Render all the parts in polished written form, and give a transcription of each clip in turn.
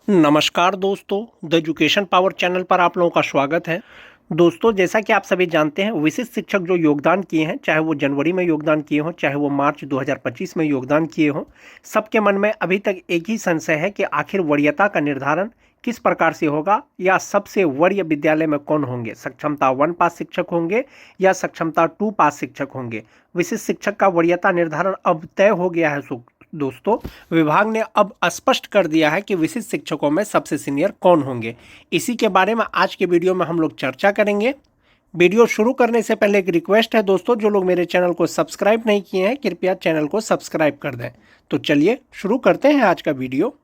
नमस्कार दोस्तों, the education power channel पर आप लोगों का स्वागत है। दोस्तों, जैसा कि आप सभी जानते हैं, विशिष्ट शिक्षक जो योगदान किए हैं, चाहे वो जनवरी में योगदान किए हों, चाहे वो मार्च 2025 में योगदान किए हों, सबके मन में अभी तक एक ही संशय है कि आखिर वरीयता का निर्धारण किस प्रकार से होगा या सबसे वरीय विद्यालय में कौन होंगे, सक्षमता 1 पास शिक्षक होंगे या सक्षमता 2 पास शिक्षक होंगे। विशिष्ट शिक्षक का वरीयता निर्धारण अब तय हो गया है। दोस्तों, विभाग ने अब स्पष्ट कर दिया है कि विशिष्ट शिक्षकों में सबसे सीनियर कौन होंगे। इसी के बारे में आज के वीडियो में हम लोग चर्चा करेंगे। वीडियो शुरू करने से पहले एक रिक्वेस्ट है दोस्तों, जो लोग मेरे चैनल को सब्सक्राइब नहीं किए हैं, कृपया चैनल को सब्सक्राइब कर दें। तो चलिए शुरू करते हैं आज का वीडियो।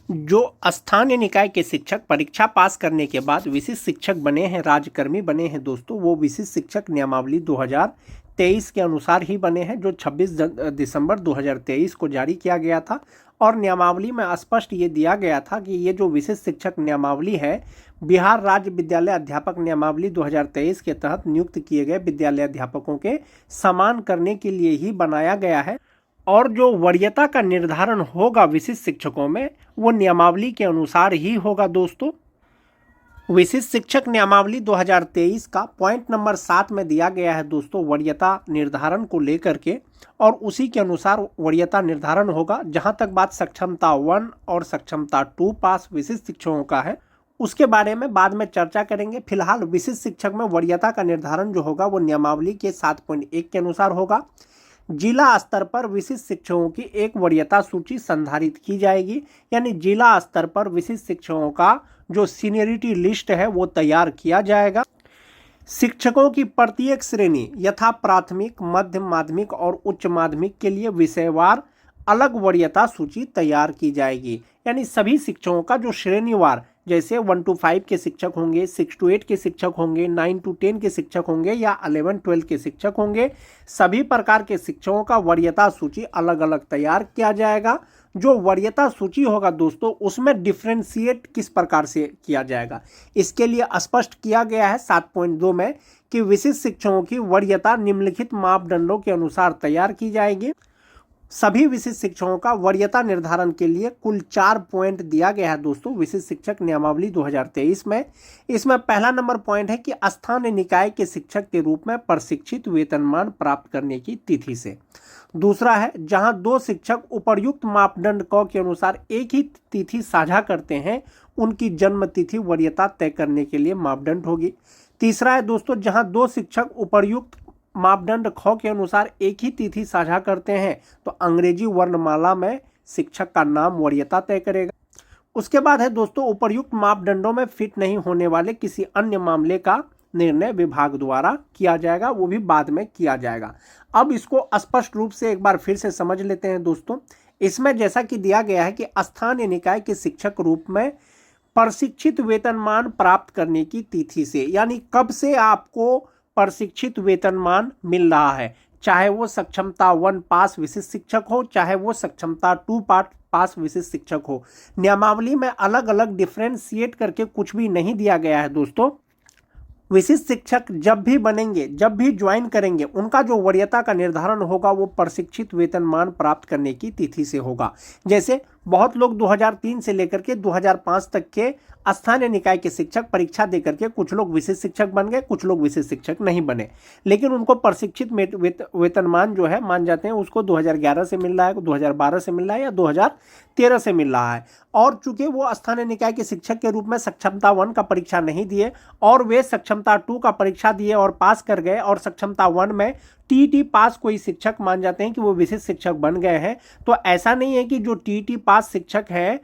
जो स्थानीय निकाय के शिक्षक परीक्षा पास करने के बाद विशिष्ट शिक्षक बने हैं, राज्यकर्मी बने हैं दोस्तों, वो विशिष्ट शिक्षक नियमावली 2023 के अनुसार ही बने हैं, जो 26 दिसंबर 2023 को जारी किया गया था। और नियमावली में स्पष्ट ये दिया गया था कि ये जो विशिष्ट शिक्षक नियमावली है, बिहार राज्य विद्यालय अध्यापक नियमावली 2023 के तहत नियुक्त किए गए विद्यालय अध्यापकों के समान करने के लिए ही बनाया गया है। और जो वरीयता का निर्धारण होगा विशिष्ट शिक्षकों में, वो नियमावली के अनुसार ही होगा दोस्तों। विशिष्ट शिक्षक नियमावली 2023 का पॉइंट नंबर 7 में दिया गया है दोस्तों, वरीयता निर्धारण को लेकर के, और उसी के अनुसार वरीयता निर्धारण होगा। जहां तक बात सक्षमता 1 और सक्षमता 2 पास विशिष्ट शिक्षकों का है, उसके बारे में बाद में चर्चा करेंगे। फिलहाल विशिष्ट शिक्षक में वरीयता का निर्धारण जो होगा वो नियमावली के 7.1 के अनुसार होगा। जिला स्तर पर विशिष्ट शिक्षकों की एक वरीयता सूची संधारित की जाएगी, यानी जिला स्तर पर विशिष्ट शिक्षकों का जो सीनियरिटी लिस्ट है वो तैयार किया जाएगा। शिक्षकों की प्रत्येक श्रेणी यथा प्राथमिक, मध्य माध्यमिक और उच्च माध्यमिक के लिए विषयवार अलग वरीयता सूची तैयार की जाएगी। यानी सभी शिक्षकों का जो श्रेणीवार, जैसे 1 to 5 के शिक्षक होंगे, 6 to 8 के शिक्षक होंगे, 9 to 10 के शिक्षक होंगे या 11-12 के शिक्षक होंगे, सभी प्रकार के शिक्षकों का वरीयता सूची अलग अलग तैयार किया जाएगा। जो वरीयता सूची होगा दोस्तों, उसमें डिफ्रेंशिएट किस प्रकार से किया जाएगा, इसके लिए स्पष्ट किया गया है 7.2 में कि विशिष्ट शिक्षकों की वरीयता निम्नलिखित मापदंडों के अनुसार तैयार की जाएगी। सभी विशिष्ट शिक्षकों का वरीयता निर्धारण के लिए कुल 4 पॉइंट दिया गया है दोस्तों विशिष्ट शिक्षक नियमावली 2023 में। इसमें पहला नंबर पॉइंट है कि स्थानीय निकाय के शिक्षक के रूप में प्रशिक्षित वेतनमान प्राप्त करने की तिथि से। दूसरा है, जहां 2 शिक्षक उपर्युक्त मापदंड क के अनुसार एक ही तिथि साझा करते हैं, उनकी जन्म तिथि वरीयता तय करने के लिए मापदंड होगी। तीसरा है दोस्तों, जहां 2 शिक्षक उपर्युक्त मापदंड ख के अनुसार एक ही तिथि साझा करते हैं, तो अंग्रेजी वर्णमाला में शिक्षक का नाम वरीयता तय करेगा। उसके बाद है दोस्तों, उपर्युक्त मापदंडों में फिट नहीं होने वाले किसी अन्य मामले का निर्णय विभाग द्वारा किया जाएगा, वो भी बाद में किया जाएगा। अब इसको स्पष्ट रूप से एक बार फिर से समझ लेते हैं दोस्तों। इसमें जैसा कि दिया गया है कि स्थानीय निकाय के शिक्षक रूप में प्रशिक्षित वेतनमान प्राप्त करने की तिथि से, यानी कब से आपको प्रशिक्षित वेतनमान मिल रहा है, चाहे वो सक्षमता 1 पास विशिष्ट शिक्षक हो, चाहे वो सक्षमता 2 पास विशिष्ट शिक्षक हो। नियमावली में अलग अलग डिफ्रेंशिएट करके कुछ भी नहीं दिया गया है दोस्तों। विशिष्ट शिक्षक जब भी बनेंगे, जब भी ज्वाइन करेंगे, उनका जो वरीयता का निर्धारण होगा वो प्रशिक्षित वेतनमान प्राप्त करने की तिथि से होगा। जैसे बहुत लोग 2003 से लेकर के 2005 तक के स्थानीय निकाय के शिक्षक परीक्षा दे करके कुछ लोग विशिष्ट शिक्षक बन गए, कुछ लोग विशिष्ट शिक्षक नहीं बने, लेकिन उनको प्रशिक्षित वेतनमान जो है मान जाते हैं उसको 2011 से मिल रहा है, 2012 से मिल रहा है या 2013 से मिल रहा है। और चूंकि वो स्थानीय निकाय के शिक्षक के रूप में सक्षमता 1 का परीक्षा नहीं दिए और वे सक्षमता 2 का परीक्षा दिए और पास कर गए, और सक्षमता 1 में टीईटी पास कोई शिक्षक मान जाते हैं कि वो विशिष्ट शिक्षक बन गए हैं। तो ऐसा नहीं है कि जो टीईटी पास शिक्षक है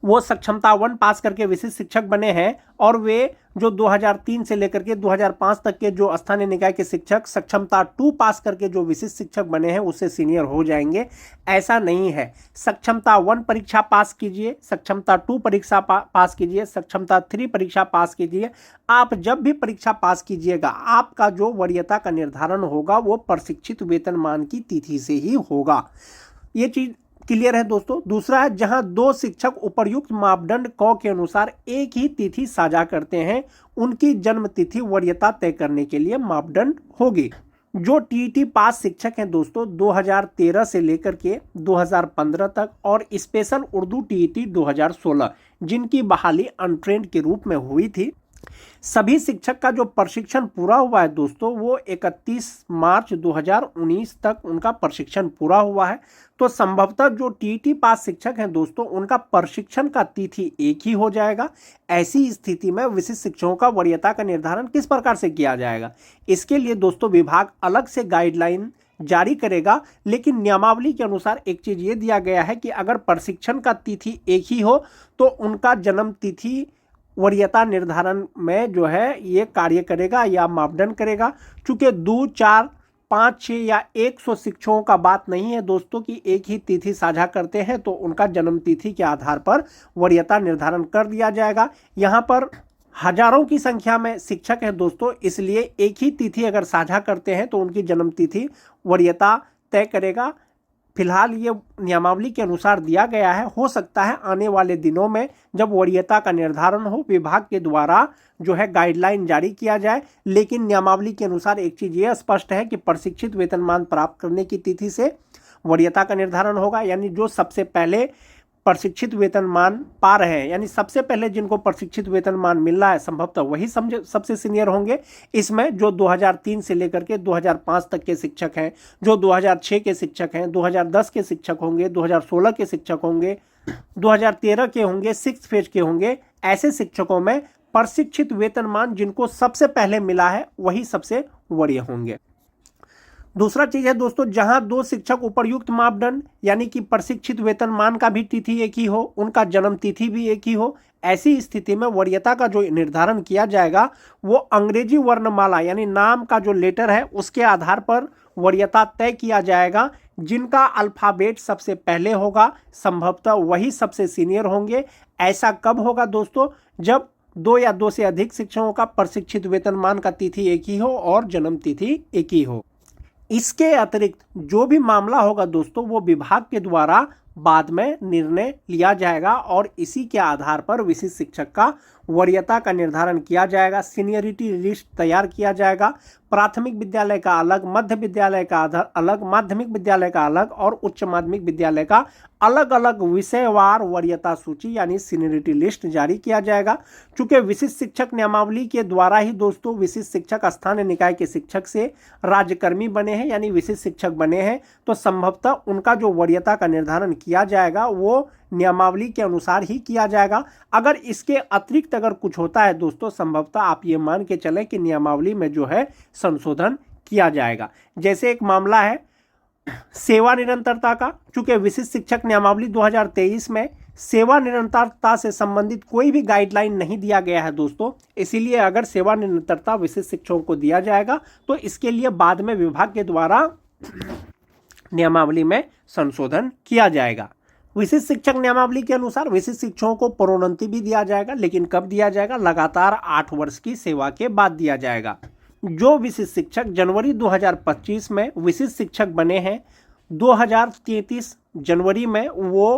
वो सक्षमता 1 पास करके विशिष्ट शिक्षक बने हैं और वे जो 2003 से लेकर के 2005 तक के जो स्थानीय निकाय के शिक्षक सक्षमता 2 पास करके जो विशिष्ट शिक्षक बने हैं उससे सीनियर हो जाएंगे। ऐसा नहीं है। सक्षमता 1 परीक्षा पास कीजिए, सक्षमता 2 परीक्षा पास कीजिए, सक्षमता 3 परीक्षा पास कीजिए। आप जब भी परीक्षा पास कीजिएगा, आपका जो वरीयता का निर्धारण होगा वो प्रशिक्षित वेतनमान की तिथि से ही होगा। ये चीज क्लियर है दोस्तों। दूसरा है, जहां 2 शिक्षक उपर्युक्त मापदंड क के अनुसार एक ही तिथि साझा करते हैं, उनकी जन्म तिथि वरीयता तय करने के लिए मापदंड होगी। जो टीईटी पास शिक्षक हैं दोस्तों 2013 से लेकर के 2015 तक और स्पेशल उर्दू टीईटी 2016 जिनकी बहाली अनट्रेंड के रूप में हुई थी, सभी शिक्षक का जो प्रशिक्षण पूरा हुआ है दोस्तों वो 31 मार्च 2019 तक उनका प्रशिक्षण पूरा हुआ है। तो संभवतः जो टीईटी पास शिक्षक हैं दोस्तों उनका प्रशिक्षण का तिथि एक ही हो जाएगा। ऐसी स्थिति में विशिष्ट शिक्षकों का वरीयता का निर्धारण किस प्रकार से किया जाएगा, इसके लिए दोस्तों विभाग अलग से गाइडलाइन जारी करेगा। लेकिन नियमावली के अनुसार एक चीज ये दिया गया है कि अगर प्रशिक्षण का तिथि एक ही हो तो उनका जन्म तिथि वरीयता निर्धारण में जो है ये कार्य करेगा या मापदंड करेगा। चूंकि 2, 4, 5, 6 या 100 शिक्षकों का बात नहीं है दोस्तों कि एक ही तिथि साझा करते हैं तो उनका जन्म तिथि के आधार पर वरीयता निर्धारण कर दिया जाएगा। यहाँ पर हजारों की संख्या में शिक्षक हैं दोस्तों, इसलिए एक ही तिथि अगर साझा करते हैं तो उनकी जन्म तिथि वरीयता तय करेगा। फिलहाल ये नियमावली के अनुसार दिया गया है। हो सकता है आने वाले दिनों में जब वरीयता का निर्धारण हो विभाग के द्वारा जो है गाइडलाइन जारी किया जाए। लेकिन नियमावली के अनुसार एक चीज ये स्पष्ट है कि प्रशिक्षित वेतनमान प्राप्त करने की तिथि से वरीयता का निर्धारण होगा। यानी जो सबसे पहले प्रशिक्षित वेतनमान पा रहे हैं, यानी सबसे पहले जिनको प्रशिक्षित वेतनमान मिल रहा है संभवतः वही सबसे सीनियर होंगे। इसमें जो 2003 से लेकर के 2005 तक के शिक्षक हैं, जो 2006 के शिक्षक हैं, 2010 के शिक्षक होंगे, 2016 के शिक्षक होंगे, 2013 के होंगे, 6th फेज के होंगे, ऐसे शिक्षकों में प्रशिक्षित वेतनमान जिनको सबसे पहले मिला है वही सबसे वरीय होंगे। दूसरा चीज है दोस्तों, जहां 2 शिक्षक उपर्युक्त मापदंड यानी कि प्रशिक्षित वेतनमान का भी तिथि एक ही हो, उनका जन्म तिथि भी एक ही हो, ऐसी स्थिति में वरीयता का जो निर्धारण किया जाएगा वो अंग्रेजी वर्णमाला यानी नाम का जो लेटर है उसके आधार पर वरीयता तय किया जाएगा। जिनका अल्फाबेट सबसे पहले होगा संभवतः वही सबसे सीनियर होंगे। ऐसा कब होगा दोस्तों, जब 2 या 2 से अधिक शिक्षकों का प्रशिक्षित वेतनमान का तिथि एक ही हो और जन्म तिथि एक ही हो। इसके अतिरिक्त जो भी मामला होगा दोस्तों वो विभाग के द्वारा बाद में निर्णय लिया जाएगा और इसी के आधार पर विशिष्ट शिक्षक का वरीयता का निर्धारण किया जाएगा। सीनियरिटी लिस्ट तैयार किया जाएगा। प्राथमिक विद्यालय का अलग, मध्य विद्यालय का अलग, माध्यमिक विद्यालय का अलग और उच्च माध्यमिक विद्यालय का अलग अलग विषयवार वरीयता सूची यानी सीनियरिटी लिस्ट जारी किया जाएगा। चूंकि विशिष्ट शिक्षक नियमावली के द्वारा ही दोस्तों विशिष्ट शिक्षक स्थानीय निकाय के शिक्षक से राज्यकर्मी बने हैं यानी विशिष्ट शिक्षक बने हैं, तो संभवतः उनका जो वरीयता का निर्धारण किया जाएगा वो नियमावली के अनुसार ही किया जाएगा। अगर इसके अतिरिक्त अगर कुछ होता है दोस्तों संभवतः आप ये मान के चलें कि नियमावली में जो है संशोधन किया जाएगा। जैसे एक मामला है सेवा निरंतरता का। चूंकि विशिष्ट शिक्षक नियमावली 2023 में सेवा निरंतरता से संबंधित कोई भी गाइडलाइन नहीं दिया गया है दोस्तों, इसीलिए अगर सेवा निरंतरता विशिष्ट शिक्षकों को दिया जाएगा तो इसके लिए बाद में विभाग के द्वारा नियमावली में संशोधन किया जाएगा। विशिष्ट शिक्षक नियमावली के अनुसार विशिष्ट शिक्षकों को प्रोन्नति भी दिया जाएगा, लेकिन कब दिया जाएगा, लगातार 8 वर्ष की सेवा के बाद दिया जाएगा। जो विशिष्ट शिक्षक जनवरी 2025 में विशिष्ट शिक्षक बने हैं 2033 जनवरी में वो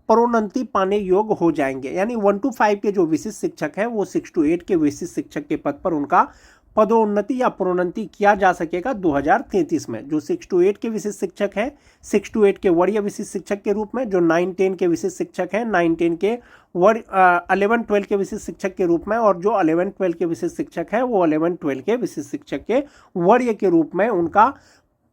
प्रोन्नति पाने योग्य हो जाएंगे। यानी 1 to 5 के जो विशिष्ट शिक्षक हैं वो 6 to 8 के विशिष्ट शिक्षक के पद पर उनका पदोन्नति या प्रोन्नति किया जा सकेगा 2033 में। जो 6 to 8 के विशिष्ट शिक्षक हैं 6 to 8 के वरीय विशिष्ट शिक्षक के रूप में, जो 9-10 के विशिष्ट शिक्षक हैं 9-10 के 11-12 के विशिष्ट शिक्षक के रूप में, और जो 11-12 के विशिष्ट शिक्षक हैं वो 11-12 के विशिष्ट शिक्षक के वरीय के रूप में उनका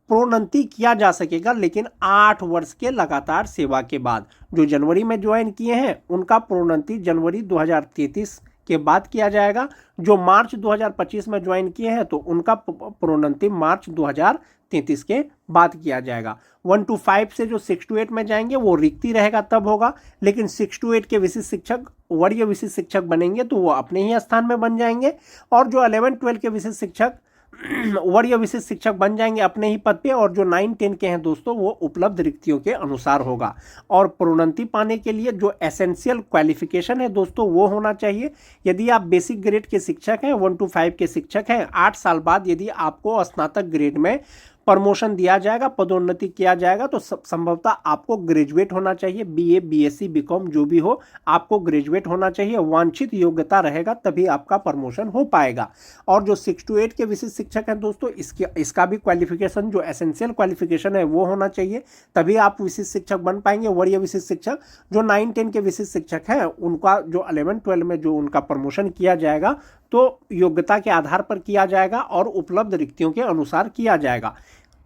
प्रोन्नति किया जा सकेगा, लेकिन 8 वर्ष के लगातार सेवा के बाद। जो जनवरी में ज्वाइन किए हैं उनका प्रोन्नति जनवरी 2033 के बाद किया जाएगा। जो मार्च 2025 में ज्वाइन किए हैं तो उनका प्रोन्नति मार्च 2033 के बाद किया जाएगा। 1 to 5 से जो 6 to 8 में जाएंगे वो रिक्ति रहेगा तब होगा, लेकिन 6 to 8 के विशिष्ट शिक्षक वरीय विशिष्ट शिक्षक बनेंगे तो वो अपने ही स्थान में बन जाएंगे, और जो 11-12 के विशिष्ट शिक्षक वरीय विशिष्ट शिक्षक बन जाएंगे अपने ही पद पे, और जो 9-10 के हैं दोस्तों वो उपलब्ध रिक्तियों के अनुसार होगा। और प्रोन्नति पाने के लिए जो एसेंशियल क्वालिफिकेशन है दोस्तों वो होना चाहिए। यदि आप बेसिक ग्रेड के शिक्षक हैं, 1 to 5 के शिक्षक हैं, 8 साल बाद यदि आपको स्नातक ग्रेड में प्रमोशन दिया जाएगा, पदोन्नति किया जाएगा, तो संभवतः आपको ग्रेजुएट होना चाहिए। बीए, बीएससी, बीकॉम जो भी हो, आपको ग्रेजुएट होना चाहिए। वांछित योग्यता रहेगा तभी आपका प्रमोशन हो पाएगा। और जो 6 to 8 के विशिष्ट शिक्षक हैं दोस्तों, इसका भी क्वालिफिकेशन जो एसेंशियल क्वालिफिकेशन है वो होना चाहिए, तभी आप विशिष्ट शिक्षक बन पाएंगे। वरीय विशिष्ट शिक्षक जो 9-10 के विशिष्ट शिक्षक हैं, उनका जो 11-12 में जो उनका प्रमोशन किया जाएगा तो योग्यता के आधार पर किया जाएगा और उपलब्ध रिक्तियों के अनुसार किया जाएगा।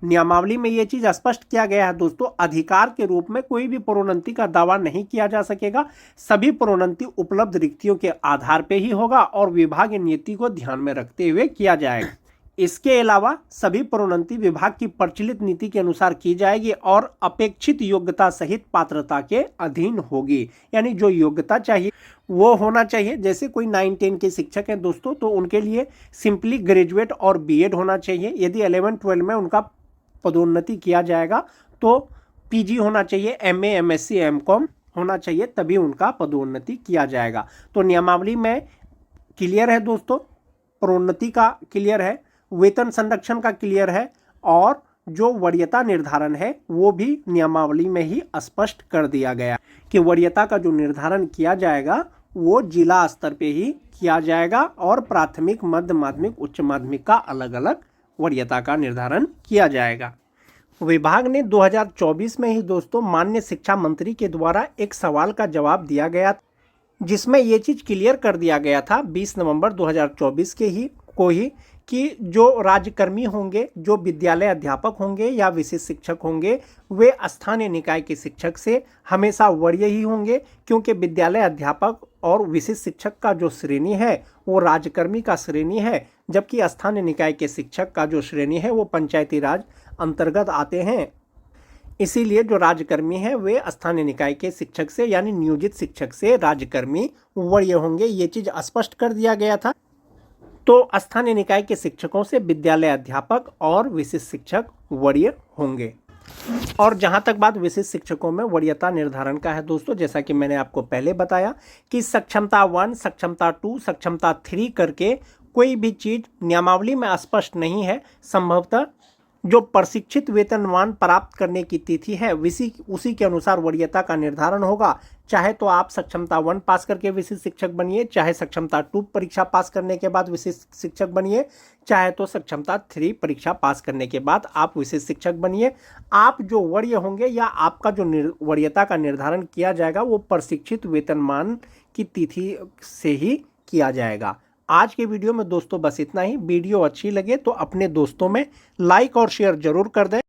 नियमावली में यह चीज स्पष्ट किया गया है दोस्तों, अधिकार के रूप में कोई भी प्रोन्नति का दावा नहीं किया जा सकेगा। सभी प्रोन्नति उपलब्ध रिक्तियों के आधार पर ही होगा और विभागीय नीति को ध्यान में रखते हुए किया जाएगा। इसके अलावा सभी प्रोन्नति विभाग की प्रचलित नीति के अनुसार की जाएगी और अपेक्षित योग्यता सहित पात्रता के अधीन होगी। यानी जो योग्यता चाहिए वो होना चाहिए। जैसे कोई 9-10 के शिक्षक हैं दोस्तों, तो उनके लिए सिंपली ग्रेजुएट और बीएड होना चाहिए। यदि 11-12 में उनका पदोन्नति किया जाएगा तो पीजी होना चाहिए, एमए, एमएससी, एमकॉम होना चाहिए, तभी उनका पदोन्नति किया जाएगा। तो नियमावली में क्लियर है दोस्तों, प्रोन्नति का क्लियर है, वेतन संरक्षण का क्लियर है, और जो वरीयता निर्धारण है वो भी नियमावली में ही स्पष्ट कर दिया गया कि वरीयता का जो निर्धारण किया जाएगा वो जिला स्तर पे ही किया जाएगा और प्राथमिक, मध्य माध्यमिक, उच्च माध्यमिक का अलग अलग वरीयता का निर्धारण किया जाएगा। विभाग ने 2024 में ही दोस्तों माननीय शिक्षा मंत्री के द्वारा एक सवाल का जवाब दिया गया, जिसमें ये चीज़ क्लियर कर दिया गया था 20 नवंबर 2024 को ही कि जो राज्यकर्मी होंगे, जो विद्यालय अध्यापक होंगे या विशिष्ट शिक्षक होंगे, वे स्थानीय निकाय के शिक्षक से हमेशा वरीय ही होंगे, क्योंकि विद्यालय अध्यापक और विशिष्ट शिक्षक का जो श्रेणी है वो राज्यकर्मी का श्रेणी है, जबकि स्थानीय निकाय के शिक्षक का जो श्रेणी है वो पंचायती राज अंतर्गत आते हैं। इसीलिए जो राज्यकर्मी है वे स्थानीय निकाय के शिक्षक से यानी नियोजित शिक्षक से राज्यकर्मी वरीय होंगे, ये चीज़ स्पष्ट कर दिया गया था। तो स्थानीय निकाय के शिक्षकों से विद्यालय अध्यापक और विशिष्ट शिक्षक वरीय होंगे। और जहां तक बात विशिष्ट शिक्षकों में वरीयता निर्धारण का है दोस्तों, जैसा कि मैंने आपको पहले बताया कि सक्षमता 1, सक्षमता 2, सक्षमता 3 करके कोई भी चीज़ नियमावली में स्पष्ट नहीं है। संभवतः जो प्रशिक्षित वेतनमान प्राप्त करने की तिथि है उसी के अनुसार वरीयता का निर्धारण होगा। चाहे तो आप सक्षमता 1 पास करके विशिष्ट शिक्षक बनिए, चाहे सक्षमता 2 परीक्षा पास करने के बाद विशिष्ट शिक्षक बनिए, चाहे तो सक्षमता 3 परीक्षा पास करने के बाद आप विशिष्ट शिक्षक बनिए। आप जो वरीय होंगे या आपका जो वरीयता का निर्धारण किया जाएगा वो प्रशिक्षित वेतनमान की तिथि से ही किया जाएगा। आज के वीडियो में दोस्तों बस इतना ही। वीडियो अच्छी लगे तो अपने दोस्तों में लाइक और शेयर जरूर कर दें।